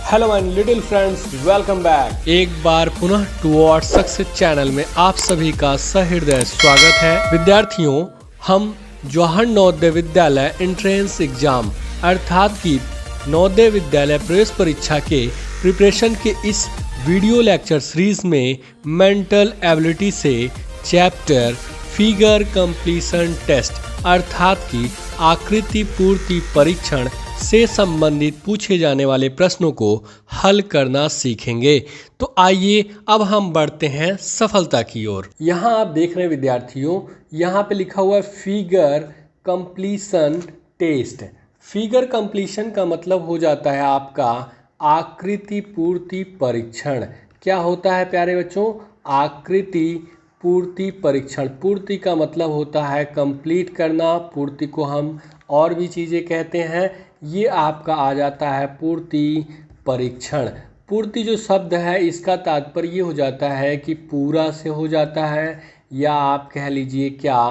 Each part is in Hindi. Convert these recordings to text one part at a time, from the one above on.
Hello my little friends, welcome back एक बार पुनः टुवर्ड्स सक्सेस चैनल में आप सभी का सहृदय स्वागत है। विद्यार्थियों, हम जवाहर नवोदय विद्यालय एंट्रेंस एग्जाम अर्थात की नवोदय विद्यालय प्रवेश परीक्षा के प्रिपरेशन के इस वीडियो लेक्चर सीरीज में मेंटल एबिलिटी से चैप्टर फिगर कंप्लीशन टेस्ट अर्थात की आकृति पूर्ति परीक्षण से संबंधित पूछे जाने वाले प्रश्नों को हल करना सीखेंगे। तो आइए अब हम बढ़ते हैं सफलता की ओर। यहाँ आप देख रहे हैं विद्यार्थियों, यहाँ पे लिखा हुआ है figure completion test. Figure completion का मतलब हो जाता है आपका आकृति पूर्ति परीक्षण। क्या होता है प्यारे बच्चों? आकृति पूर्ति परीक्षण। पूर्ति का मतलब होता है कंप्लीट करना, पूर्ति को हम और भी चीज़ें कहते हैं। ये आपका आ जाता है पूर्ति परीक्षण। पूर्ति जो शब्द है इसका तात्पर्य ये हो जाता है कि पूरा से हो जाता है, या आप कह लीजिए क्या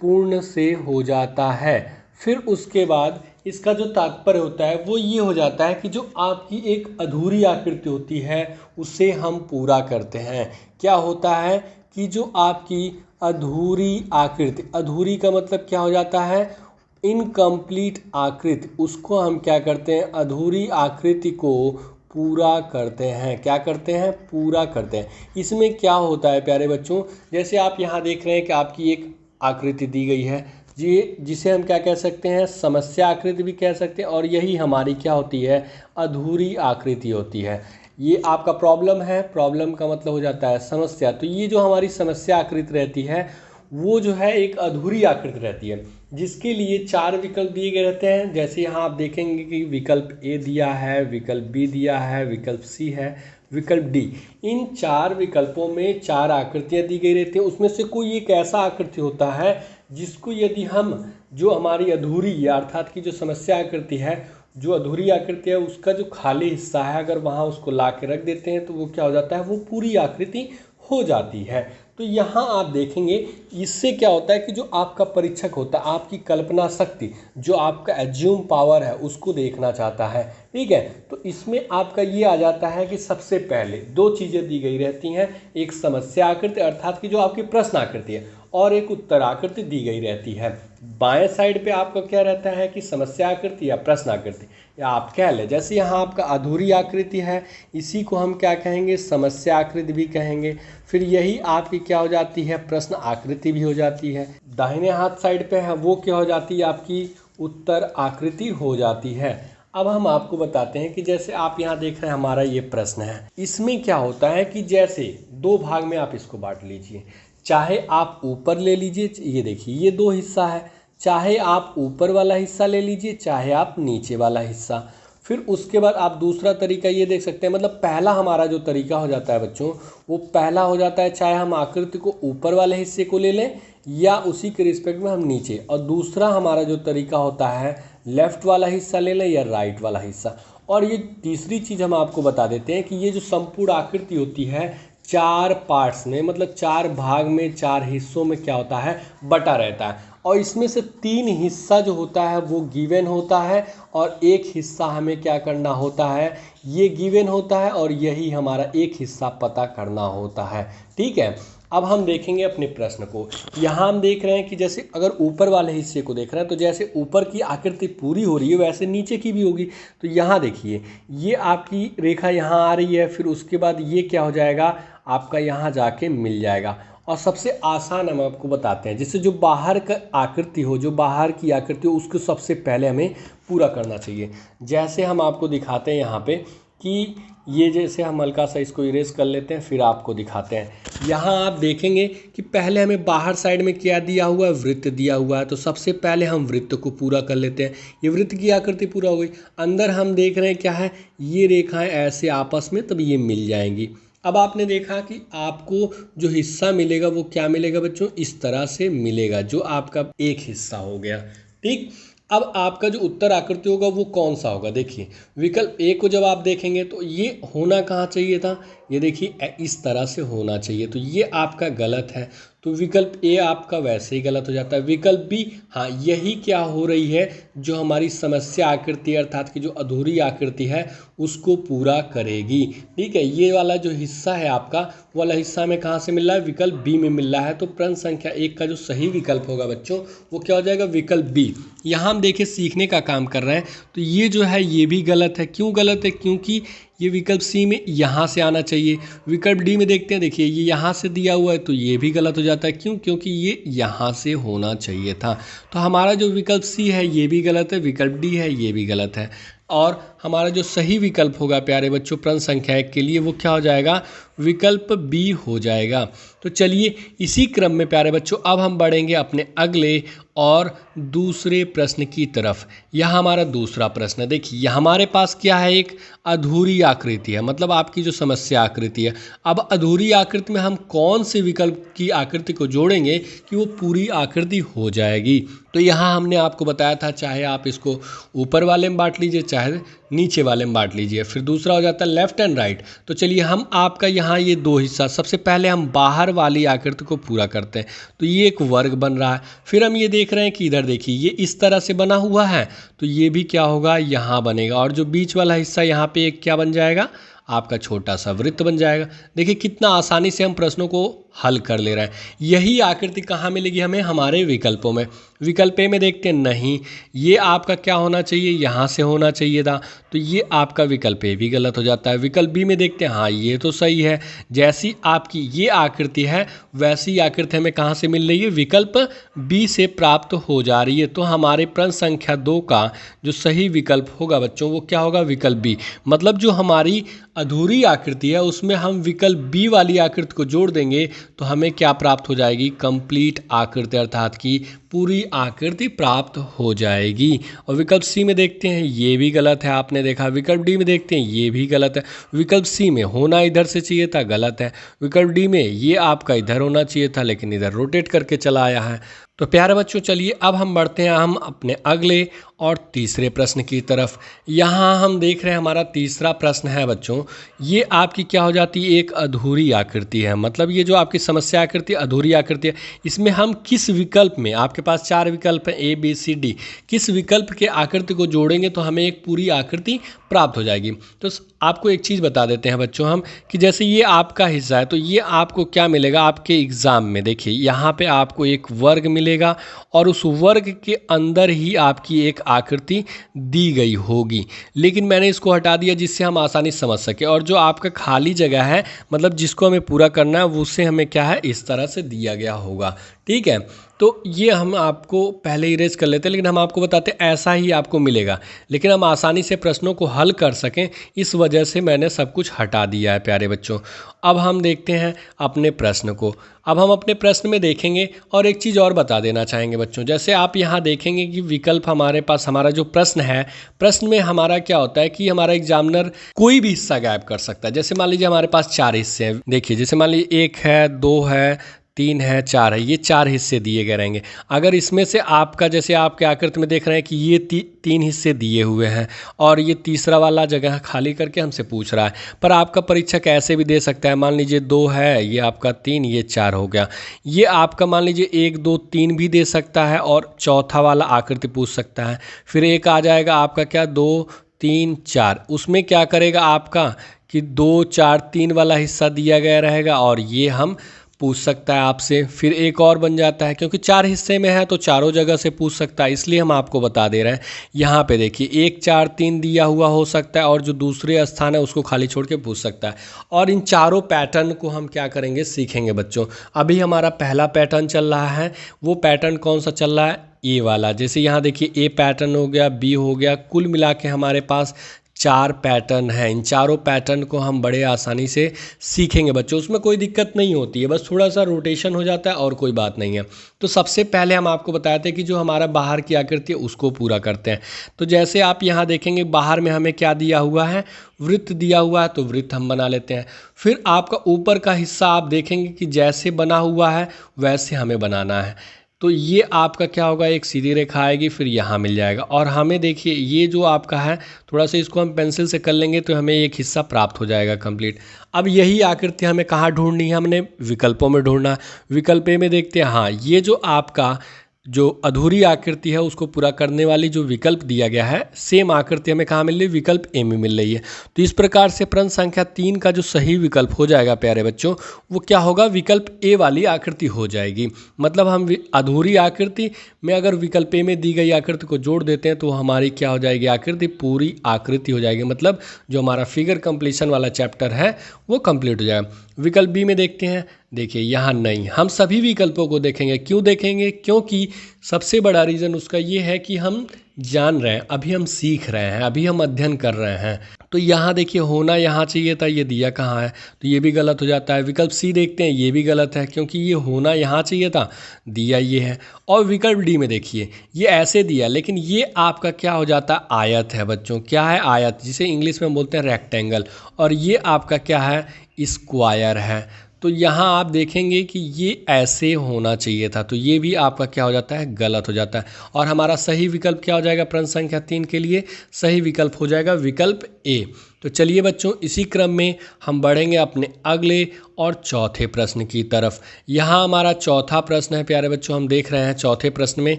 पूर्ण से हो जाता है। फिर उसके बाद इसका जो तात्पर्य होता है वो ये हो जाता है कि जो आपकी एक अधूरी आकृति होती है उसे हम पूरा करते हैं। क्या होता है कि जो आपकी अधूरी आकृति, अधूरी का मतलब क्या हो जाता है? इनकम्प्लीट आकृति, उसको हम क्या करते हैं? अधूरी आकृति को पूरा करते हैं। क्या करते हैं? पूरा करते हैं। इसमें क्या होता है प्यारे बच्चों, जैसे आप यहाँ देख रहे हैं कि आपकी एक आकृति दी गई है जी, जिसे हम क्या कह सकते हैं? समस्या आकृति भी कह सकते हैं, और यही हमारी क्या होती है? अधूरी आकृति होती है। ये आपका प्रॉब्लम है, प्रॉब्लम का मतलब हो जाता है समस्या। तो ये जो हमारी समस्या आकृति रहती है वो जो है एक अधूरी आकृति रहती है, जिसके लिए 4 विकल्प दिए गए रहते हैं। जैसे यहाँ आप देखेंगे कि विकल्प ए दिया है, विकल्प बी दिया है, विकल्प सी है, विकल्प डी। इन 4 विकल्पों में 4 आकृतियाँ दी गई रहती हैं। उसमें से कोई एक ऐसा आकृति होता है जिसको यदि हम, जो हमारी अधूरी अर्थात की जो समस्या आकृति है, जो अधूरी आकृति है उसका जो खाली हिस्सा है, अगर वहाँ उसको ला के रख देते हैं तो वो क्या हो जाता है? वो पूरी आकृति हो जाती है। तो यहाँ आप देखेंगे इससे क्या होता है कि जो आपका परीक्षक होता है, आपकी कल्पना शक्ति, जो आपका एज्यूम पावर है, उसको देखना चाहता है। ठीक है, तो इसमें आपका ये आ जाता है कि सबसे पहले 2 चीज़ें दी गई रहती हैं। एक समस्या आकृति अर्थात की जो आपकी प्रश्न आकृति है, और एक उत्तर आकृति दी गई रहती है। बाएं साइड पे आपका क्या रहता है कि समस्या आकृति या प्रश्न आकृति, या आप कह लें जैसे यहाँ आपका अधूरी आकृति है, इसी को हम क्या कहेंगे? समस्या आकृति भी कहेंगे। फिर यही आपकी क्या हो जाती है? प्रश्न आकृति भी हो जाती है। दाहिने हाथ साइड पे है वो क्या हो जाती है? आपकी उत्तर आकृति हो जाती है। अब हम आपको बताते हैं कि जैसे आप यहाँ देख रहे हैं हमारा ये प्रश्न है, इसमें क्या होता है कि जैसे 2 भाग में आप इसको बांट लीजिए। चाहे आप ऊपर ले लीजिए, ये देखिए ये 2 हिस्सा है, चाहे आप ऊपर वाला हिस्सा ले लीजिए, चाहे आप नीचे वाला हिस्सा। फिर उसके बाद आप दूसरा तरीका ये देख सकते हैं, मतलब पहला हमारा जो तरीका हो जाता है बच्चों, वो पहला हो जाता है चाहे हम आकृति को ऊपर वाले हिस्से को ले लें या उसी के रिस्पेक्ट में हम नीचे, और दूसरा हमारा जो तरीका होता है लेफ्ट वाला हिस्सा ले लें या राइट वाला हिस्सा। और ये तीसरी चीज़ हम आपको बता देते हैं कि ये जो संपूर्ण आकृति होती है 4 पार्ट्स में, मतलब 4 भाग में, 4 हिस्सों में क्या होता है? बटा रहता है। और इसमें से 3 हिस्सा जो होता है वो गिवन होता है, और 1 हिस्सा हमें क्या करना होता है? ये गिवन होता है, और यही हमारा 1 हिस्सा पता करना होता है। ठीक है, अब हम देखेंगे अपने प्रश्न को। यहाँ हम देख रहे हैं कि जैसे अगर ऊपर वाले हिस्से को देख रहे हैं तो जैसे ऊपर की आकृति पूरी हो रही है वैसे नीचे की भी होगी। तो यहाँ देखिए ये आपकी रेखा यहाँ आ रही है, फिर उसके बाद ये क्या हो जाएगा? आपका यहाँ जाके मिल जाएगा। और सबसे आसान हम आपको बताते हैं, जिससे जो बाहर का आकृति हो, जो बाहर की आकृति हो, उसको सबसे पहले हमें पूरा करना चाहिए। जैसे हम आपको दिखाते हैं यहाँ पे कि ये, जैसे हम हल्का सा इसको इरेज कर लेते हैं, फिर आपको दिखाते हैं। यहाँ आप देखेंगे कि पहले हमें बाहर साइड में क्या दिया हुआ है? वृत्त दिया हुआ है। तो सबसे पहले हम वृत्त को पूरा कर लेते हैं। ये वृत्त की आकृति पूरा हो गई। अंदर हम देख रहे हैं क्या है? ये रेखाएं ऐसे आपस में तब ये मिल जाएंगी। अब आपने देखा कि आपको जो हिस्सा मिलेगा वो क्या मिलेगा बच्चों? इस तरह से मिलेगा, जो आपका एक हिस्सा हो गया। ठीक, अब आपका जो उत्तर आकृति होगा वो कौन सा होगा? देखिए विकल्प ए को जब आप देखेंगे तो ये होना कहाँ चाहिए था? ये देखिए इस तरह से होना चाहिए, तो ये आपका गलत है। तो विकल्प ए आपका वैसे ही गलत हो जाता है। विकल्प बी, हाँ यही क्या हो रही है, जो हमारी समस्या आकृति अर्थात कि जो अधूरी आकृति है उसको पूरा करेगी। ठीक है, ये वाला जो हिस्सा है आपका, वो वाला हिस्सा हमें कहाँ से मिल रहा है, विकल्प बी में मिल रहा है। तो प्रश्न संख्या 1 का जो सही विकल्प होगा बच्चों वो क्या हो जाएगा, विकल्प बी। यहाँ हम देखिए सीखने का काम कर रहे हैं, तो ये जो है ये भी गलत है। क्यों गलत है, क्योंकि ये विकल्प सी में यहाँ से आना चाहिए। विकल्प डी में देखते हैं, देखिए ये यहाँ से दिया हुआ है तो ये भी गलत हो जाता है। क्यों, क्योंकि ये यहाँ से होना चाहिए था। तो हमारा जो विकल्प सी है ये भी गलत है, विकल्प डी है ये भी गलत है। और हमारा जो सही विकल्प होगा प्यारे बच्चों प्रश्न संख्या 1 के लिए वो क्या हो जाएगा, विकल्प बी हो जाएगा। तो चलिए इसी क्रम में प्यारे बच्चों अब हम बढ़ेंगे अपने अगले और दूसरे प्रश्न की तरफ। यह हमारा दूसरा प्रश्न है। देखिए यह हमारे पास क्या है, एक अधूरी आकृति है, मतलब आपकी जो समस्या आकृति है। अब अधूरी आकृति में हम कौन से विकल्प की आकृति को जोड़ेंगे कि वो पूरी आकृति हो जाएगी। तो यहाँ हमने आपको बताया था, चाहे आप इसको ऊपर वाले में बांट लीजिए चाहे नीचे वाले में बांट लीजिए। फिर दूसरा हो जाता है लेफ्ट एंड राइट। तो चलिए हम आपका यहाँ ये दो हिस्सा, सबसे पहले हम बाहर वाली आकृति को पूरा करते हैं। तो ये एक वर्ग बन रहा है। फिर हम ये देख रहे हैं कि इधर देखिए ये इस तरह से बना हुआ है, तो ये भी क्या होगा, यहाँ बनेगा। और जो बीच वाला हिस्सा यहाँ पे एक क्या बन जाएगा, आपका छोटा सा वृत्त बन जाएगा। देखिए कितना आसानी से हम प्रश्नों को हल कर ले रहे हैं। यही आकृति कहाँ मिलेगी हमें, हमारे विकल्पों में। विकल्प ए में देखते हैं, नहीं ये आपका क्या होना चाहिए, यहाँ से होना चाहिए था, तो ये आपका विकल्प ए भी गलत हो जाता है। विकल्प बी में देखते हैं, हाँ ये तो सही है, जैसी आपकी ये आकृति है वैसी आकृति हमें कहाँ से मिल रही है, विकल्प बी से प्राप्त हो जा रही है। तो हमारे प्रश्न संख्या 2 का जो सही विकल्प होगा बच्चों वो क्या होगा, विकल्प बी। मतलब जो हमारी अधूरी आकृति है उसमें हम विकल्प बी वाली आकृति को जोड़ देंगे तो हमें क्या प्राप्त हो जाएगी, कंप्लीट आकृति अर्थात कि पूरी आकृति प्राप्त हो जाएगी। और विकल्प सी में देखते हैं ये भी गलत है, आपने देखा। विकल्प डी में देखते हैं ये भी गलत है। विकल्प सी में होना इधर से चाहिए था, गलत है। विकल्प डी में ये आपका इधर होना चाहिए था लेकिन इधर रोटेट करके चला आया है। तो प्यारे बच्चों चलिए अब हम बढ़ते हैं हम अपने अगले और तीसरे प्रश्न की तरफ। यहाँ हम देख रहे हैं हमारा तीसरा प्रश्न है बच्चों, ये आपकी क्या हो जाती है, एक अधूरी आकृति है। मतलब ये जो आपकी समस्या आकृति अधूरी आकृति है, इसमें हम किस विकल्प में, आपके पास 4 विकल्प हैं ए बी सी डी, किस विकल्प के आकृति को जोड़ेंगे तो हमें एक पूरी आकृति प्राप्त हो जाएगी। तो आपको एक चीज़ बता देते हैं बच्चों हम कि जैसे ये आपका हिस्सा है तो ये आपको क्या मिलेगा आपके एग्ज़ाम में। देखिए यहाँ पे आपको एक वर्ग मिलेगा और उस वर्ग के अंदर ही आपकी एक आकृति दी गई होगी, लेकिन मैंने इसको हटा दिया जिससे हम आसानी से समझ सके। और जो आपका खाली जगह है मतलब जिसको हमें पूरा करना है उससे हमें क्या है, इस तरह से दिया गया होगा। ठीक है, तो ये हम आपको पहले इरेज कर लेते हैं, लेकिन हम आपको बताते हैं ऐसा ही आपको मिलेगा, लेकिन हम आसानी से प्रश्नों को हल कर सकें इस वजह से मैंने सब कुछ हटा दिया है प्यारे बच्चों। अब हम देखते हैं अपने प्रश्न को। अब हम अपने प्रश्न में देखेंगे और एक चीज़ और बता देना चाहेंगे बच्चों, जैसे आप यहाँ देखेंगे कि विकल्प हमारे पास, हमारा जो प्रश्न है, प्रश्न में हमारा क्या होता है कि हमारा एग्जामिनर कोई भी हिस्सा गायब कर सकता है। जैसे मान लीजिए हमारे पास 4 हिस्से हैं, देखिए जैसे मान लीजिए 1 है, 2 है, 3 है, 4 है, ये 4 हिस्से दिए गए रहेंगे। अगर इसमें से आपका, जैसे आपके आकृति में देख रहे हैं कि ये 3 हिस्से दिए हुए हैं और ये तीसरा वाला जगह खाली करके हमसे पूछ रहा है, पर आपका परीक्षक ऐसे भी दे सकता है, मान लीजिए 2 है, ये आपका 3, ये 4 हो गया। ये आपका मान लीजिए 1 2 3 भी दे सकता है और चौथा वाला आकृति पूछ सकता है। फिर एक आ जाएगा आपका क्या, 2 3 4, उसमें क्या करेगा आपका कि 2 4 3 वाला हिस्सा दिया गया रहेगा और ये हम पूछ सकता है आपसे। फिर एक और बन जाता है, क्योंकि 4 हिस्से में है तो चारों जगह से पूछ सकता है, इसलिए हम आपको बता दे रहे हैं। यहाँ पे देखिए 1 4 3 दिया हुआ हो सकता है और जो दूसरे स्थान है उसको खाली छोड़ के पूछ सकता है। और इन चारों पैटर्न को हम क्या करेंगे, सीखेंगे बच्चों। अभी हमारा पहला पैटर्न चल रहा है, वो पैटर्न कौन सा चल रहा है, ए वाला। जैसे यहाँ देखिए ए पैटर्न हो गया, बी हो गया, कुल मिला के हमारे पास 4 पैटर्न हैं। इन चारों पैटर्न को हम बड़े आसानी से सीखेंगे बच्चों, उसमें कोई दिक्कत नहीं होती है, बस थोड़ा सा रोटेशन हो जाता है और कोई बात नहीं है। तो सबसे पहले हम आपको बताए थे कि जो हमारा बाहर की आकृति है उसको पूरा करते हैं। तो जैसे आप यहाँ देखेंगे बाहर में हमें क्या दिया हुआ है, वृत्त दिया हुआ है, तो वृत्त हम बना लेते हैं। फिर आपका ऊपर का हिस्सा आप देखेंगे कि जैसे बना हुआ है वैसे हमें बनाना है। तो ये आपका क्या होगा, एक सीधी रेखा आएगी, फिर यहाँ मिल जाएगा। और हमें देखिए ये जो आपका है, थोड़ा सा इसको हम पेंसिल से कर लेंगे तो हमें एक हिस्सा प्राप्त हो जाएगा कंप्लीट। अब यही आकृति हमें कहाँ ढूंढनी है, हमने विकल्पों में ढूंढना। विकल्प ए में देखते हैं, हाँ ये जो आपका जो अधूरी आकृति है उसको पूरा करने वाली जो विकल्प दिया गया है, सेम आकृति हमें कहाँ मिल रही है, विकल्प ए में मिल रही है। तो इस प्रकार से प्रश्न संख्या 3 का जो सही विकल्प हो जाएगा प्यारे बच्चों, वो क्या होगा, विकल्प ए वाली आकृति हो जाएगी। मतलब हम अधूरी आकृति में अगर विकल्प ए में दी गई आकृति को जोड़ देते हैं तो हमारी क्या हो जाएगी, आकृति पूरी आकृति हो जाएगी। मतलब जो हमारा फिगर कंप्लीशन वाला चैप्टर है वो कंप्लीट हो जाएगा। विकल्प बी में देखते हैं, देखिए यहाँ नहीं, हम सभी विकल्पों को देखेंगे। क्यों देखेंगे, क्योंकि सबसे बड़ा रीज़न उसका ये है कि हम जान रहे हैं, अभी हम सीख रहे हैं, अभी हम अध्ययन कर रहे हैं। तो यहाँ देखिए होना यहाँ चाहिए था, ये दिया कहाँ है, तो ये भी गलत हो जाता है। विकल्प सी देखते हैं, ये भी गलत है क्योंकि ये होना यहाँ चाहिए था, दिया ये है। और विकल्प डी में देखिए ये ऐसे दिया, लेकिन ये आपका क्या हो जाता है, आयत है बच्चों। क्या है, आयत, जिसे इंग्लिश में बोलते हैं रेक्टेंगल। और ये आपका क्या है, स्क्वायर है। तो यहाँ आप देखेंगे कि ये ऐसे होना चाहिए था, तो ये भी आपका क्या हो जाता है, गलत हो जाता है। और हमारा सही विकल्प क्या हो जाएगा, प्रश्न संख्या 3 के लिए सही विकल्प हो जाएगा विकल्प ए। तो चलिए बच्चों, इसी क्रम में हम बढ़ेंगे अपने अगले और चौथे प्रश्न की तरफ। यहाँ हमारा चौथा प्रश्न है प्यारे बच्चों, हम देख रहे हैं चौथे प्रश्न में।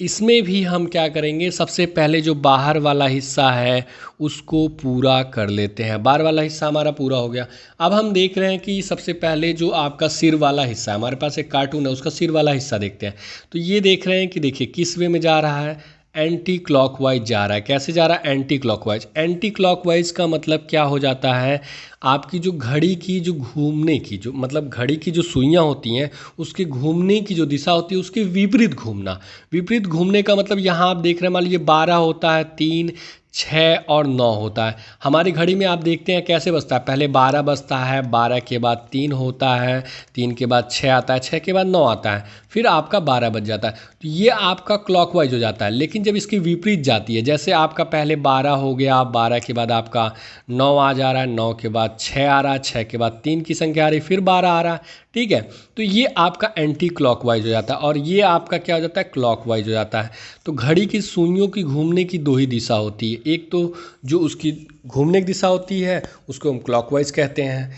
इसमें भी हम क्या करेंगे, सबसे पहले जो बाहर वाला हिस्सा है उसको पूरा कर लेते हैं। बाहर वाला हिस्सा हमारा पूरा हो गया। अब हम देख रहे हैं कि सबसे पहले जो आपका सिर वाला हिस्सा है, हमारे पास एक कार्टून है, उसका सिर वाला हिस्सा देखते हैं। तो ये देख रहे हैं कि देखिए किस वे में जा रहा है, एंटी क्लॉकवाइज जा रहा है। कैसे जा रहा है, एंटी क्लॉकवाइज। एंटी क्लॉकवाइज का मतलब क्या हो जाता है, आपकी जो घड़ी की जो घूमने की जो मतलब घड़ी की जो सुइयां होती हैं उसके घूमने की जो दिशा होती है उसके विपरीत घूमना। विपरीत घूमने का मतलब यहाँ आप देख रहे हैं, मान लीजिए 12 होता है, 3, 6 और 9 होता है। हमारी घड़ी में आप देखते हैं कैसे बजता है, पहले 12 बजता है, 12 के बाद 3 होता है, 3 के बाद 6 आता है, 6 के बाद 9 आता है, फिर आपका 12 बज जाता है। तो ये आपका क्लॉकवाइज हो जाता है। लेकिन जब इसकी विपरीत जाती है, जैसे आपका पहले 12 हो गया, 12 के बाद आपका 9 आ जा रहा है, 9 के बाद 6 आ रहा है, 6 के बाद 3 की संख्या आ रही है, फिर 12 आ रहा है, ठीक है। तो ये आपका एंटी क्लॉकवाइज हो जाता है और ये आपका क्या हो जाता है, क्लॉकवाइज हो जाता है। तो घड़ी की सुइयों की घूमने की दो ही दिशा होती है, एक तो जो उसकी घूमने की दिशा होती है उसको हम क्लॉकवाइज कहते हैं,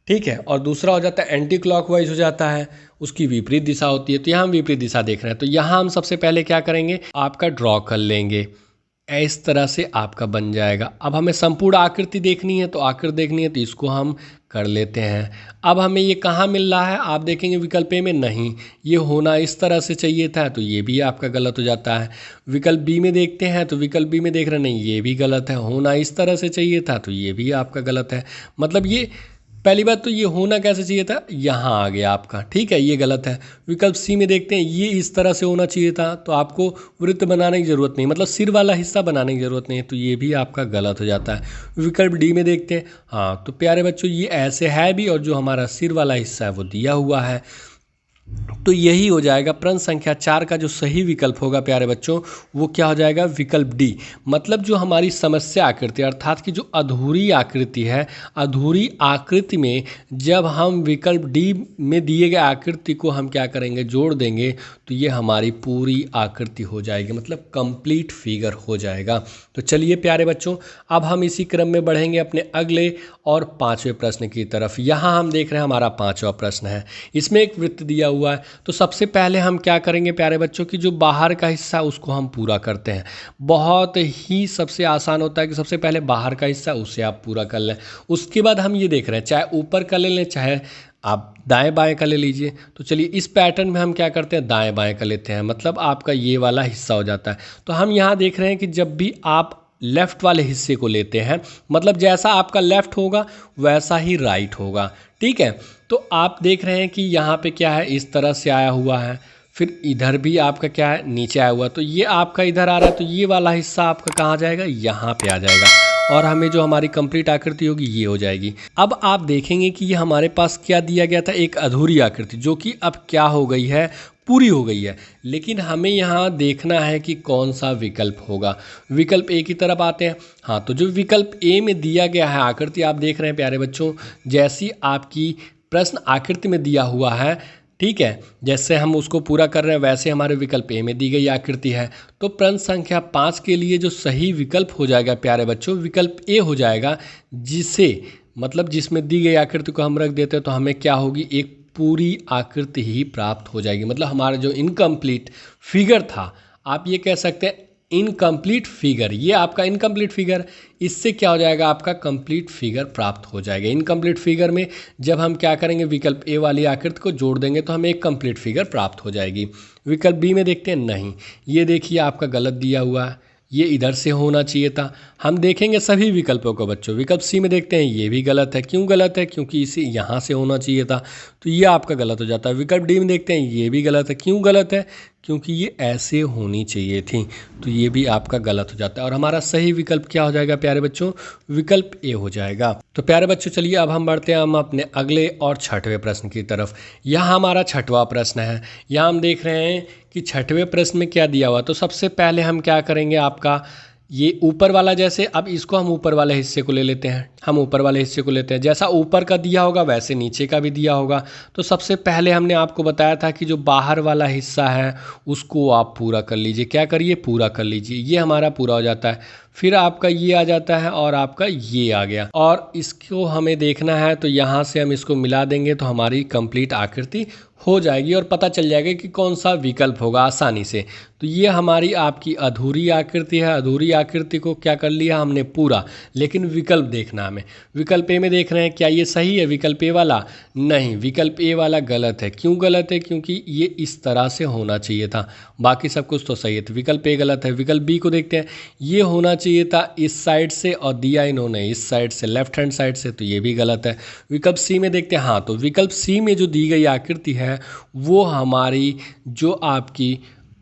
ठीक है, और दूसरा हो जाता है एंटी क्लॉकवाइज हो जाता है, उसकी विपरीत दिशा होती है। तो यहाँ हम विपरीत दिशा देख रहे हैं, तो यहाँ हम सबसे पहले क्या करेंगे, आपका ड्रॉ कर लेंगे, इस तरह से आपका बन जाएगा। अब हमें संपूर्ण आकृति देखनी है, तो आकृति देखनी है तो इसको हम कर लेते हैं। अब हमें ये कहाँ मिल रहा है, आप देखेंगे विकल्प ए में नहीं, ये होना इस तरह से चाहिए था, तो ये भी आपका गलत हो जाता है। विकल्प बी में देखते हैं, तो विकल्प बी में देख रहे नहीं, ये भी गलत है। होना इस तरह से चाहिए था, तो ये भी आपका गलत है। मतलब ये पहली बात तो ये होना कैसे चाहिए था, यहाँ आ गया आपका, ठीक है, ये गलत है। विकल्प सी में देखते हैं, ये इस तरह से होना चाहिए था, तो आपको वृत्त बनाने की ज़रूरत नहीं, मतलब सिर वाला हिस्सा बनाने की ज़रूरत नहीं है, तो ये भी आपका गलत हो जाता है। विकल्प डी में देखते हैं, हाँ तो प्यारे बच्चों ये ऐसे है भी, और जो हमारा सिर वाला हिस्सा है वो दिया हुआ है। तो यही हो जाएगा प्रश्न संख्या 4 का जो सही विकल्प होगा प्यारे बच्चों, वो क्या हो जाएगा, विकल्प डी। मतलब जो हमारी समस्या आकृति अर्थात कि जो अधूरी आकृति है, अधूरी आकृति में जब हम विकल्प डी में दिए गए आकृति को हम क्या करेंगे, जोड़ देंगे, तो ये हमारी पूरी आकृति हो जाएगी, मतलब कंप्लीट फिगर हो जाएगा। तो चलिए प्यारे बच्चों, अब हम इसी क्रम में बढ़ेंगे अपने अगले और 5वें प्रश्न की तरफ। यहाँ हम देख रहे हैं हमारा 5वां प्रश्न है, इसमें एक वृत्त दिया हुआ है। तो सबसे पहले हम क्या करेंगे प्यारे बच्चों की जो बाहर का हिस्सा उसको हम पूरा करते हैं। बहुत ही सबसे आसान होता है कि सबसे पहले बाहर का हिस्सा उसे आप पूरा कर लें। उसके बाद हम ये देख रहे हैं, चाहे ऊपर का ले लें चाहे आप दाएं बाएं का ले लीजिए। तो चलिए इस पैटर्न में हम क्या करते हैं, दाएं बाएं का लेते हैं, मतलब आपका ये वाला हिस्सा हो जाता है। तो हम यहाँ देख रहे हैं कि जब भी आप लेफ़्ट वाले हिस्से को लेते हैं, मतलब जैसा आपका लेफ़्ट होगा वैसा ही राइट होगा, ठीक है। तो आप देख रहे हैं कि यहाँ पे क्या है, इस तरह से आया हुआ है, फिर इधर भी आपका क्या है, नीचे आया हुआ, तो ये आपका इधर आ रहा है, तो ये वाला हिस्सा आपका कहाँ जाएगा, यहाँ पे आ जाएगा, और हमें जो हमारी कंप्लीट आकृति होगी ये हो जाएगी। अब आप देखेंगे कि ये हमारे पास क्या दिया गया था, एक अधूरी आकृति, जो कि अब क्या हो गई है, पूरी हो गई है। लेकिन हमें यहाँ देखना है कि कौन सा विकल्प होगा। विकल्प ए की तरफ आते हैं। हाँ, तो जो विकल्प ए में दिया गया है आकृति, आप देख रहे हैं प्यारे बच्चों, जैसी आपकी प्रश्न आकृति में दिया हुआ है, ठीक है, जैसे हम उसको पूरा कर रहे हैं वैसे हमारे विकल्प ए में दी गई आकृति है। तो प्रश्न संख्या 5 के लिए जो सही विकल्प हो जाएगा प्यारे बच्चों, विकल्प ए हो जाएगा, जिसे मतलब जिसमें दी गई आकृति को हम रख देते हैं तो हमें क्या होगी, एक पूरी आकृति ही प्राप्त हो जाएगी। मतलब हमारा जो इनकम्प्लीट फिगर था, आप ये कह सकते हैं इनकम्प्लीट फिगर, ये आपका इनकम्प्लीट फिगर, इससे क्या हो जाएगा, आपका कंप्लीट फिगर प्राप्त हो जाएगा। इनकम्प्लीट फिगर में जब हम क्या करेंगे, विकल्प ए वाली आकृति को जोड़ देंगे तो हमें एक कंप्लीट फिगर प्राप्त हो जाएगी। विकल्प बी में देखते हैं, नहीं, ये देखिए आपका गलत दिया हुआ है, ये इधर से होना चाहिए था। हम देखेंगे सभी विकल्पों को बच्चों। विकल्प सी में देखते हैं, ये भी गलत है। क्यों गलत है, क्योंकि इसे यहाँ से होना चाहिए था, तो ये आपका गलत हो जाता है। विकल्प डी में देखते हैं, ये भी गलत है। क्यों गलत है, क्योंकि ये ऐसे होनी चाहिए थी, तो ये भी आपका गलत हो जाता है। और हमारा सही विकल्प क्या हो जाएगा प्यारे बच्चों, विकल्प ए हो जाएगा। तो प्यारे बच्चों चलिए अब हम बढ़ते हैं हम अपने अगले और छठवें प्रश्न की तरफ। यहाँ हमारा छठवां प्रश्न है। यहाँ हम देख रहे हैं कि छठवें प्रश्न में क्या दिया हुआ। तो सबसे पहले हम क्या करेंगे, आपका ये ऊपर वाला, जैसे अब इसको हम ऊपर वाले हिस्से को ले लेते हैं, हम ऊपर वाले हिस्से को लेते हैं। जैसा ऊपर का दिया होगा वैसे नीचे का भी दिया होगा। तो सबसे पहले हमने आपको बताया था कि जो बाहर वाला हिस्सा है उसको आप पूरा कर लीजिए। क्या करिए, पूरा कर लीजिए। ये हमारा पूरा हो जाता है। फिर आपका ये आ जाता है और आपका ये आ गया, और इसको हमें देखना है तो यहाँ से हम इसको मिला देंगे तो हमारी कंप्लीट आकृति हो जाएगी और पता चल जाएगा कि कौन सा विकल्प होगा आसानी से। तो ये हमारी आपकी अधूरी आकृति है। अधूरी आकृति को क्या कर लिया हमने, पूरा, लेकिन विकल्प देखना हमें। विकल्प ए में देख रहे हैं, क्या ये सही है विकल्प ए वाला, नहीं, विकल्प ए वाला गलत है। क्यों गलत है, क्योंकि ये इस तरह से होना चाहिए था, बाकी सब कुछ तो सही है, तो विकल्प ए गलत है। विकल्प बी को देखते हैं, ये होना चाहिए था इस साइड से और दिया इन्होंने इस साइड से, लेफ्ट हैंड साइड से, तो ये भी गलत है। विकल्प सी में देखते हैं, हाँ, तो विकल्प सी में जो दी गई आकृति है वो हमारी जो आपकी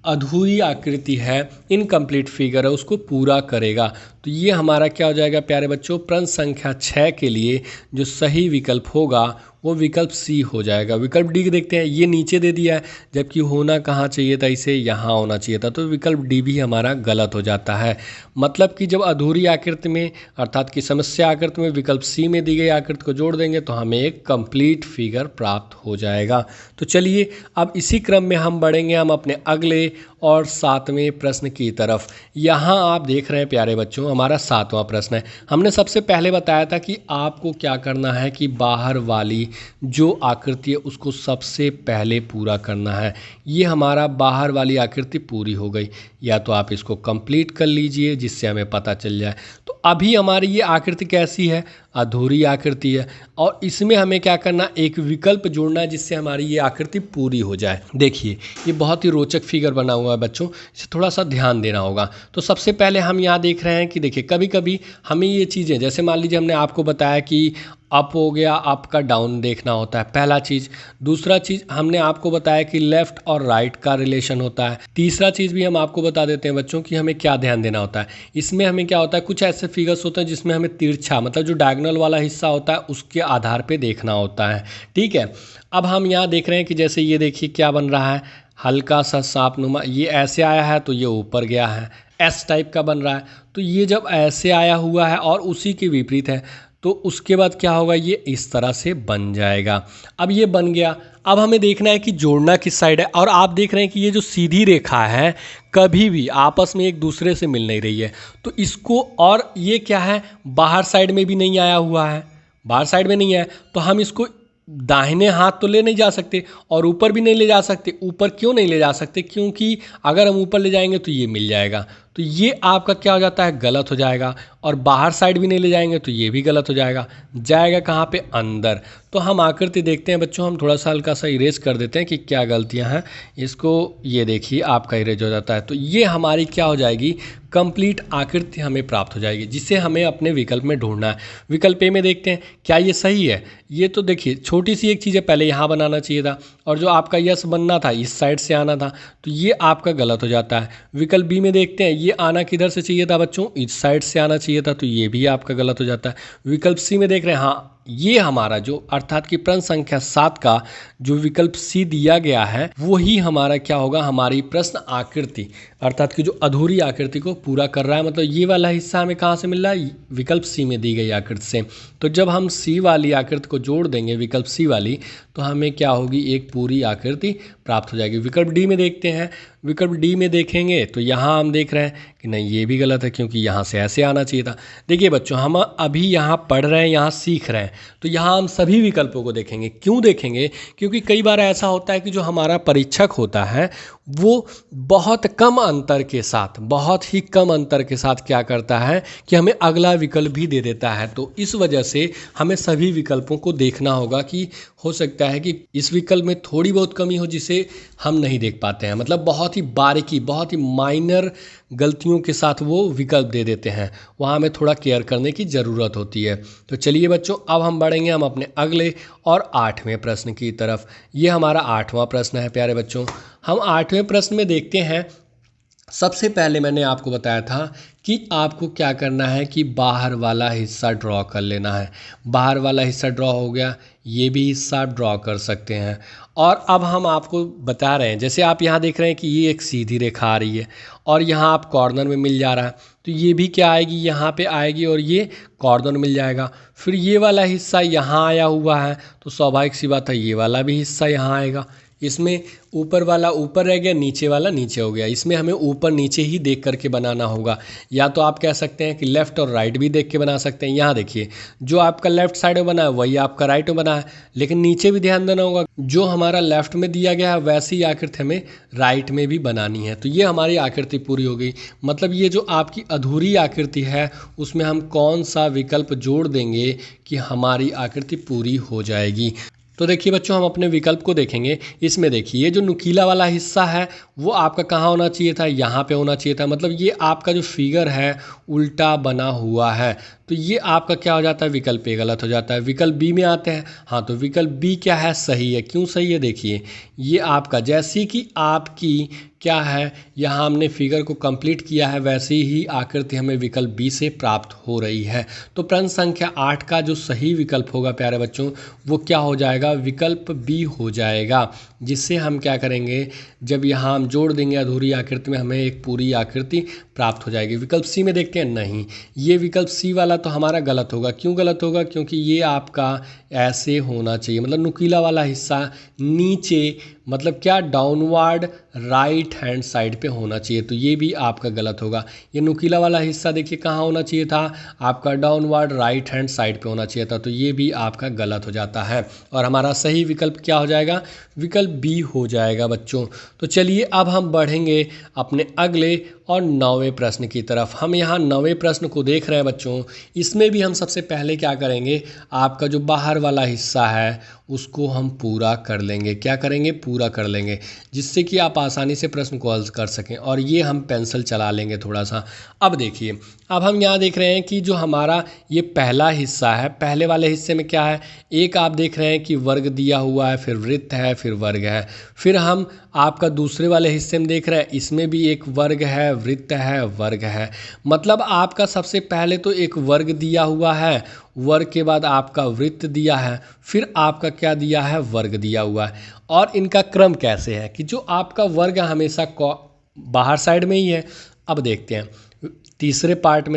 अधूरी आकृति है, इनकम्प्लीट फिगर है, उसको पूरा करेगा। तो ये हमारा क्या हो जाएगा प्यारे बच्चों, प्रश्न संख्या 6 के लिए जो सही विकल्प होगा वो विकल्प सी हो जाएगा। विकल्प डी देखते हैं, ये नीचे दे दिया है, जबकि होना कहाँ चाहिए था, इसे यहाँ होना चाहिए था, तो विकल्प डी भी हमारा गलत हो जाता है। मतलब कि जब अधूरी आकृति में अर्थात कि समस्या आकृति में विकल्प सी में दी गई आकृति को जोड़ देंगे तो हमें एक कंप्लीट फिगर प्राप्त हो जाएगा। तो चलिए अब इसी क्रम में हम बढ़ेंगे हम अपने अगले और 7वें प्रश्न की तरफ। यहाँ आप देख रहे हैं प्यारे बच्चों, हमारा 7वां प्रश्न है। हमने सबसे पहले बताया था कि आपको क्या करना है कि बाहर वाली जो आकृति है उसको सबसे पहले पूरा करना है। ये हमारा बाहर वाली आकृति पूरी हो गई, या तो आप इसको कंप्लीट कर लीजिए जिससे हमें पता चल जाए। तो अभी हमारी ये आकृति कैसी है, अधूरी आकृति है, और इसमें हमें क्या करना, एक विकल्प जोड़ना है जिससे हमारी ये आकृति पूरी हो जाए। देखिए ये बहुत ही रोचक फिगर बना हुआ है बच्चों, इसे थोड़ा सा ध्यान देना होगा। तो सबसे पहले हम यहाँ देख रहे हैं कि देखिए कभी कभी हमें ये चीज़ें, जैसे मान लीजिए हमने आपको बताया कि अप हो गया, अप का डाउन देखना होता है, पहला चीज़। दूसरा चीज़ हमने आपको बताया कि लेफ़्ट और राइट का रिलेशन होता है। तीसरा चीज़ भी हम आपको बता देते हैं बच्चों कि हमें क्या ध्यान देना होता है। इसमें हमें क्या होता है, कुछ ऐसे फिगर्स होते हैं जिसमें हमें तिरछा, मतलब जो डायगोनल वाला हिस्सा होता है उसके आधार पे देखना होता है। ठीक है, अब हम यहाँ देख रहे हैं कि जैसे ये देखिए क्या बन रहा है, हल्का सा सांप नुमा, ये ऐसे आया है तो ये ऊपर गया है, एस टाइप का बन रहा है। तो ये जब ऐसे आया हुआ है और उसी के विपरीत है तो उसके बाद क्या होगा, ये इस तरह से बन जाएगा। अब ये बन गया, अब हमें देखना है कि जोड़ना किस साइड है। और आप देख रहे हैं कि ये जो सीधी रेखा है कभी भी आपस में एक दूसरे से मिल नहीं रही है, तो इसको, और ये क्या है, बाहर साइड में भी नहीं आया हुआ है, बाहर साइड में नहीं है, तो हम इसको दाहिने हाथ तो ले नहीं जा सकते और ऊपर भी नहीं ले जा सकते। ऊपर क्यों नहीं ले जा सकते, क्योंकि अगर हम ऊपर ले जाएंगे तो ये मिल जाएगा, तो ये आपका क्या हो जाता है, गलत हो जाएगा। और बाहर साइड भी नहीं ले जाएंगे तो ये भी गलत हो जाएगा, जाएगा कहाँ पे, अंदर। तो हम आकृति देखते हैं बच्चों, हम थोड़ा सा हल्का सा इरेज कर देते हैं कि क्या गलतियां हैं। इसको ये देखिए आपका इरेज हो जाता है, तो ये हमारी क्या हो जाएगी, कंप्लीट आकृति हमें प्राप्त हो जाएगी, जिसे हमें अपने विकल्प में ढूंढना है। विकल्प ए में देखते हैं क्या ये सही है। ये तो देखिए छोटी सी एक चीज़ है, पहले यहाँ बनाना चाहिए था, और जो आपका यस बनना था इस साइड से आना था, तो ये आपका गलत हो जाता है। विकल्प बी में देखते हैं, ये आना किधर से चाहिए था बच्चों, इस साइड से आना चाहिए था, तो ये भी आपका गलत हो जाता है। विकल्प सी में देख रहे हैं, हाँ ये हमारा जो अर्थात कि प्रश्न संख्या 7 का जो विकल्प सी दिया गया है वो ही हमारा क्या होगा, हमारी प्रश्न आकृति अर्थात कि जो अधूरी आकृति को पूरा कर रहा है। मतलब ये वाला हिस्सा हमें कहाँ से मिल रहा है, विकल्प सी में दी गई आकृति से। तो जब हम सी वाली आकृति को जोड़ देंगे विकल्प सी वाली, तो हमें क्या होगी, एक पूरी आकृति प्राप्त हो जाएगी। विकल्प डी में देखते हैं। विकल्प डी में देखेंगे तो यहाँ हम देख रहे हैं कि नहीं, ये भी गलत है क्योंकि यहाँ से ऐसे आना चाहिए था। देखिए बच्चों, हम अभी यहाँ पढ़ रहे हैं, यहाँ सीख रहे हैं, तो यहाँ हम सभी विकल्पों को देखेंगे। क्यों देखेंगे, क्योंकि कई बार ऐसा होता है कि जो हमारा परीक्षक होता है वो बहुत कम अंतर के साथ, बहुत ही कम अंतर के साथ क्या करता है कि हमें अगला विकल्प भी दे देता है। तो इस वजह से हमें सभी विकल्पों को देखना होगा कि हो सकता है कि इस विकल्प में थोड़ी बहुत कमी हो जिसे हम नहीं देख पाते हैं। मतलब बहुत ही बारीकी, बहुत ही माइनर गलतियों के साथ वो विकल्प दे देते हैं, वहाँ हमें थोड़ा केयर करने की ज़रूरत होती है। तो चलिए बच्चों, अब हम बढ़ेंगे हम अपने अगले और 8वें प्रश्न की तरफ। ये हमारा 8वां प्रश्न है प्यारे बच्चों। हम 8वें प्रश्न में देखते हैं। सबसे पहले मैंने आपको बताया था कि आपको क्या करना है कि बाहर वाला हिस्सा ड्रॉ कर लेना है। बाहर वाला हिस्सा ड्रॉ हो गया, ये भी हिस्सा आप ड्रॉ कर सकते हैं। और अब हम आपको बता रहे हैं, जैसे आप यहाँ देख रहे हैं कि ये एक सीधी रेखा आ रही है और यहाँ आप कॉर्नर में मिल जा रहा है, तो ये भी क्या आएगी, यहाँ पे आएगी और ये कॉर्नर मिल जाएगा। फिर ये वाला हिस्सा यहाँ आया हुआ है, तो स्वाभाविक सी बात है ये वाला भी हिस्सा यहाँ आएगा। इसमें ऊपर वाला ऊपर रह गया, नीचे वाला नीचे हो गया। इसमें हमें ऊपर नीचे ही देख करके बनाना होगा। या तो आप कह सकते हैं कि लेफ़्ट और राइट भी देख के बना सकते हैं। यहाँ देखिए, जो आपका लेफ़्ट साइड में बना है वही आपका राइट में बना है, लेकिन नीचे भी ध्यान देना होगा, जो हमारा लेफ़्ट में दिया गया है वैसी ही आकृति हमें राइट में भी बनानी है। तो ये हमारी आकृति पूरी हो गई। मतलब ये जो आपकी अधूरी आकृति है उसमें हम कौन सा विकल्प जोड़ देंगे कि हमारी आकृति पूरी हो जाएगी। तो देखिए बच्चों, हम अपने विकल्प को देखेंगे। इसमें देखिए, ये जो नुकीला वाला हिस्सा है वो आपका कहाँ होना चाहिए था, यहाँ पे होना चाहिए था। मतलब ये आपका जो फिगर है उल्टा बना हुआ है, तो ये आपका क्या हो जाता है, विकल्प ए गलत हो जाता है। विकल्प बी में आते हैं। हाँ, तो विकल्प बी क्या है, सही है। क्यों सही है, देखिए ये आपका जैसी कि आपकी क्या है, यहाँ हमने फिगर को कंप्लीट किया है वैसी ही आकृति हमें विकल्प बी से प्राप्त हो रही है। तो प्रश्न संख्या 8 का जो सही विकल्प होगा प्यारे बच्चों वो क्या हो जाएगा, विकल्प बी हो जाएगा। जिससे हम क्या करेंगे, जब यहाँ हम जोड़ देंगे अधूरी आकृति में हमें एक पूरी आकृति प्राप्त हो जाएगी। विकल्प सी में देखते हैं, नहीं, ये विकल्प सी वाला तो हमारा गलत होगा। क्यों गलत होगा, क्योंकि ये आपका ऐसे होना चाहिए। मतलब नुकीला वाला हिस्सा नीचे, मतलब क्या, डाउनवर्ड राइट हैंड साइड पे होना चाहिए, तो ये भी आपका गलत होगा। ये नुकीला वाला हिस्सा देखिए कहाँ होना चाहिए था, आपका डाउनवर्ड राइट हैंड साइड पे होना चाहिए था, तो ये भी आपका गलत हो जाता है। और हमारा सही विकल्प क्या हो जाएगा, विकल्प बी हो जाएगा बच्चों। तो चलिए अब हम बढ़ेंगे अपने अगले और 9वें प्रश्न की तरफ। हम यहाँ 9वें प्रश्न को देख रहे हैं बच्चों। इसमें भी हम सबसे पहले क्या करेंगे, आपका जो बाहर वाला हिस्सा है उसको हम पूरा कर लेंगे। क्या करेंगे, पूरा कर लेंगे, जिससे कि आप आसानी से प्रश्न को हल कर सकें। और ये हम पेंसिल चला लेंगे थोड़ा सा। अब देखिए, अब हम यहाँ देख रहे हैं कि जो हमारा ये पहला हिस्सा है, पहले वाले हिस्से में क्या है, एक आप देख रहे हैं कि वर्ग दिया हुआ है, फिर वृत्त है, फिर वर्ग है। फिर हम आपका दूसरे वाले हिस्से में देख रहे हैं, इसमें भी एक वर्ग है, वृत्त है, वर्ग है। मतलब आपका सबसे पहले तो एक वर्ग दिया हुआ है, वर्ग के बाद आपका वृत्त दिया है, फिर आपका क्या दिया है, वर्ग दिया हुआ है। और इनका क्रम कैसे है कि जो आपका वर्ग हमेशा बाहर साइड में ही है। अब देखते हैं तीसरे पार्ट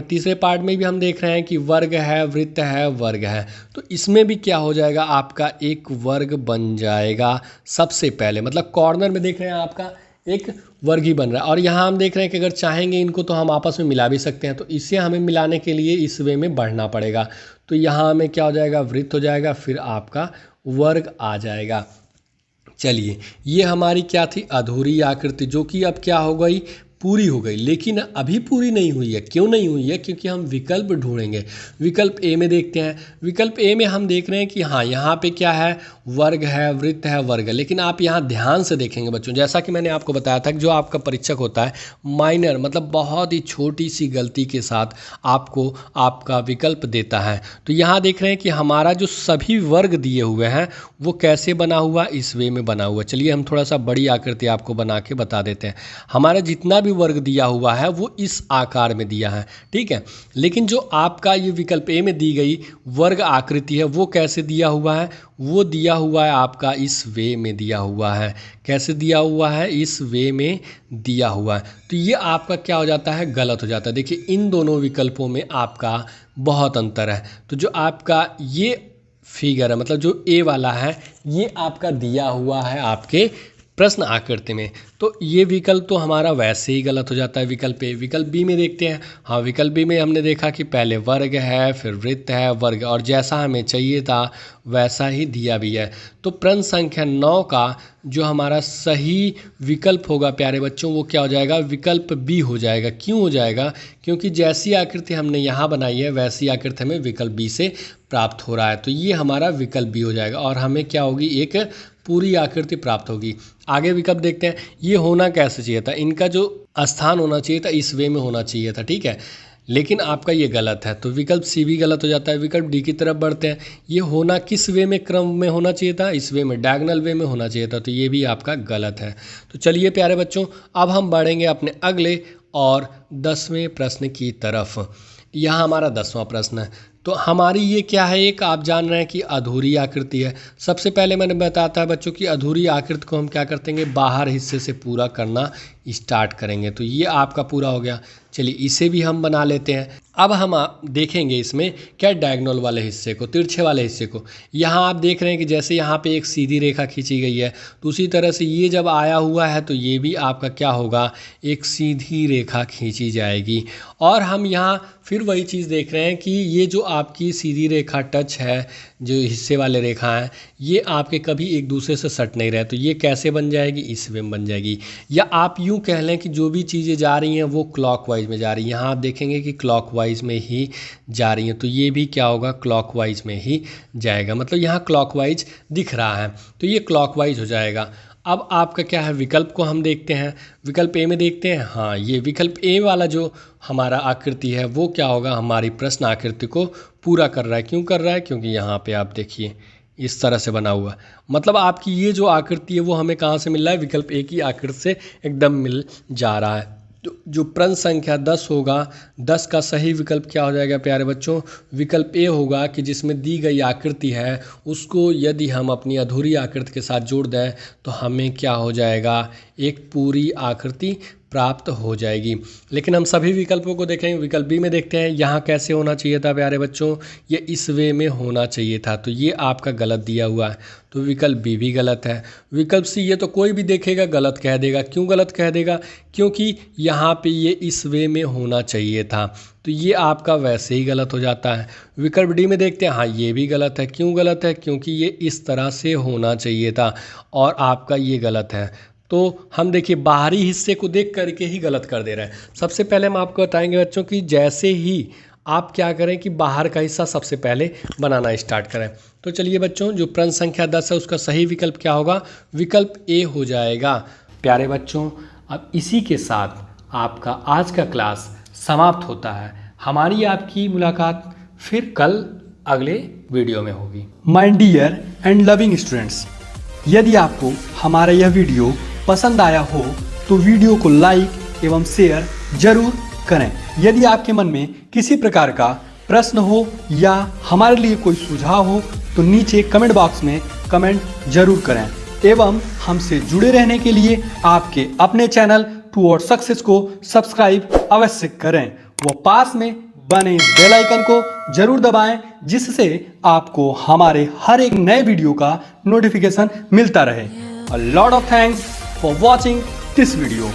में भी हम देख रहे हैं कि वर्ग है, वृत्त है, वर्ग है। तो इसमें भी क्या हो जाएगा, आपका एक वर्ग बन जाएगा सबसे पहले। मतलब कॉर्नर में देख रहे हैं आपका एक वर्ग ही बन रहा है। और यहाँ हम देख रहे हैं कि अगर चाहेंगे इनको तो हम आपस में मिला भी सकते हैं। तो इसे हमें मिलाने के लिए इस वे में बढ़ना पड़ेगा। तो यहाँ हमें क्या हो जाएगा, वृत्त हो जाएगा, फिर आपका वर्ग आ जाएगा। चलिए, ये हमारी क्या थी, अधूरी आकृति, जो कि अब क्या हो गई, पूरी हो गई। लेकिन अभी पूरी नहीं हुई है। क्यों नहीं हुई है, क्योंकि हम विकल्प ढूंढेंगे। विकल्प ए में देखते हैं। विकल्प ए में हम देख रहे हैं कि हाँ, यहाँ पे क्या है, वर्ग है, वृत्त है, वर्ग है। लेकिन आप यहाँ ध्यान से देखेंगे बच्चों, जैसा कि मैंने आपको बताया था कि जो आपका परीक्षक होता है माइनर, मतलब बहुत ही छोटी सी गलती के साथ आपको आपका विकल्प देता है। तो यहाँ देख रहे हैं कि हमारा जो सभी वर्ग दिए हुए हैं वो कैसे बना हुआ, इस वे में बना हुआ। चलिए हम थोड़ा सा बड़ी आकृति आपको बना के बता देते हैं। हमारा जितना भी वर्ग दिया हुआ है वो इस आकार में दिया है, ठीक है। लेकिन जो आपका ये विकल्प ए में दी गई वर्ग आकृति है वो कैसे दिया हुआ है, वो दिया हुआ है आपका इस वे में दिया हुआ है। कैसे दिया हुआ है, इस वे में दिया हुआ है। तो ये आपका क्या हो जाता है, गलत हो जाता है। देखिए इन दोनों विकल्पों में आपका बहुत अंतर है। तो जो आपका ये फिगर है, मतलब जो ए वाला है, ये आपका दिया हुआ है आपके प्रश्न आकृति में, तो ये विकल्प तो हमारा वैसे ही गलत हो जाता है विकल्प ए। विकल्प बी में देखते हैं। हाँ, विकल्प बी में हमने देखा कि पहले वर्ग है, फिर वृत्त है, वर्ग, और जैसा हमें चाहिए था वैसा ही दिया भी है। तो प्रश्न संख्या 9 का जो हमारा सही विकल्प होगा प्यारे बच्चों, वो क्या हो जाएगा, विकल्प बी हो जाएगा। क्यों हो जाएगा, क्योंकि जैसी आकृति हमने यहाँ बनाई है वैसी आकृति हमें विकल्प बी से प्राप्त हो रहा है। तो ये हमारा विकल्प बी हो जाएगा और हमें क्या होगी, एक पूरी आकृति प्राप्त होगी। आगे विकल्प देखते हैं। ये होना कैसे चाहिए था, इनका जो स्थान होना चाहिए था इस वे में होना चाहिए था, ठीक है, लेकिन आपका ये गलत है, तो विकल्प सी भी गलत हो जाता है। विकल्प डी की तरफ बढ़ते हैं। ये होना किस वे में, क्रम में होना चाहिए था, इस वे में, डायगोनल वे में होना चाहिए था, तो ये भी आपका गलत है। तो चलिए प्यारे बच्चों, अब हम बढ़ेंगे अपने अगले और 10वें प्रश्न की तरफ। यहाँ हमारा 10वां प्रश्न है। तो हमारी ये क्या है, एक आप जान रहे हैं कि अधूरी आकृति है। सबसे पहले मैंने बताया था बच्चों कि अधूरी आकृति को हम क्या करते बाहर हिस्से से पूरा करना स्टार्ट करेंगे। तो ये आपका पूरा हो गया। चलिए इसे भी हम बना लेते हैं। अब हम देखेंगे इसमें क्या, डायगोनल वाले हिस्से को, तिरछे वाले हिस्से को। यहाँ आप देख रहे हैं कि जैसे यहाँ पे एक सीधी रेखा खींची गई है, तो उसी तरह से ये जब आया हुआ है तो ये भी आपका क्या होगा, एक सीधी रेखा खींची जाएगी। और हम यहाँ फिर वही चीज़ देख रहे हैं कि ये जो आपकी सीधी रेखा टच है, जो हिस्से वाले रेखा हैं, ये आपके कभी एक दूसरे से सट नहीं रहे। तो ये कैसे बन जाएगी, इस वे में बन जाएगी। या आप यूँ कह लें कि जो भी चीज़ें जा रही हैं वो क्लॉकवाइज में जा रही हैं। यहाँ आप देखेंगे कि क्लॉकवाइज में ही जा रही हैं, तो ये भी क्या होगा, क्लॉकवाइज में ही जाएगा। मतलब यहाँ क्लॉकवाइज दिख रहा है तो ये क्लॉकवाइज हो जाएगा। अब आपका क्या है, विकल्प को हम देखते हैं। विकल्प ए में देखते हैं। हाँ, ये विकल्प ए वाला जो हमारा आकृति है वो क्या होगा, हमारी प्रश्न आकृति को पूरा कर रहा है। क्यों कर रहा है, क्योंकि यहाँ पे आप देखिए इस तरह से बना हुआ, मतलब आपकी ये जो आकृति है वो हमें कहाँ से मिल रहा है, विकल्प ए की आकृति से एकदम मिल जा रहा है। तो जो प्रश्न संख्या 10 होगा, 10 का सही विकल्प क्या हो जाएगा प्यारे बच्चों, विकल्प ए होगा कि जिसमें दी गई आकृति है उसको यदि हम अपनी अधूरी आकृति के साथ जोड़ दें तो हमें क्या हो जाएगा, एक पूरी आकृति प्राप्त हो जाएगी। लेकिन हम सभी विकल्पों को देखेंगे। विकल्प बी में देखते हैं। यहाँ कैसे होना चाहिए था प्यारे बच्चों, ये इस वे में होना चाहिए था, तो ये आपका गलत दिया हुआ है, तो विकल्प बी भी गलत है। विकल्प सी, ये तो कोई भी देखेगा गलत कह देगा। क्यों गलत कह देगा, क्योंकि यहाँ पे ये इस वे में होना चाहिए था, तो ये आपका वैसे ही गलत हो जाता है। विकल्प डी में देखते हैं। हाँ, ये भी गलत है। क्यों गलत है, क्योंकि ये इस तरह से होना चाहिए था और आपका ये गलत है। तो हम देखिए बाहरी हिस्से को देख करके ही गलत कर दे रहे हैं। सबसे पहले हम आपको बताएंगे बच्चों कि जैसे ही आप क्या करें कि बाहर का हिस्सा सबसे पहले बनाना स्टार्ट करें। तो चलिए बच्चों, जो प्रश्न संख्या 10 है उसका सही विकल्प क्या होगा, विकल्प ए हो जाएगा। प्यारे बच्चों, अब इसी के साथ आपका आज का क्लास समाप्त होता है। हमारी आपकी मुलाकात फिर कल अगले वीडियो में होगी। My dear and loving students, यदि आपको हमारा यह वीडियो पसंद आया हो तो वीडियो को लाइक एवं शेयर जरूर करें। यदि आपके मन में किसी प्रकार का प्रश्न हो या हमारे लिए कोई सुझाव हो तो नीचे कमेंट बॉक्स में कमेंट जरूर करें। एवं हमसे जुड़े रहने के लिए आपके अपने चैनल टुवर्ड्स सक्सेस को सब्सक्राइब अवश्य करें व पास में बने बेल आइकन को जरूर दबाएं, जिससे आपको हमारे हर एक नए वीडियो का नोटिफिकेशन मिलता रहे। A lot of thanks for watching this video.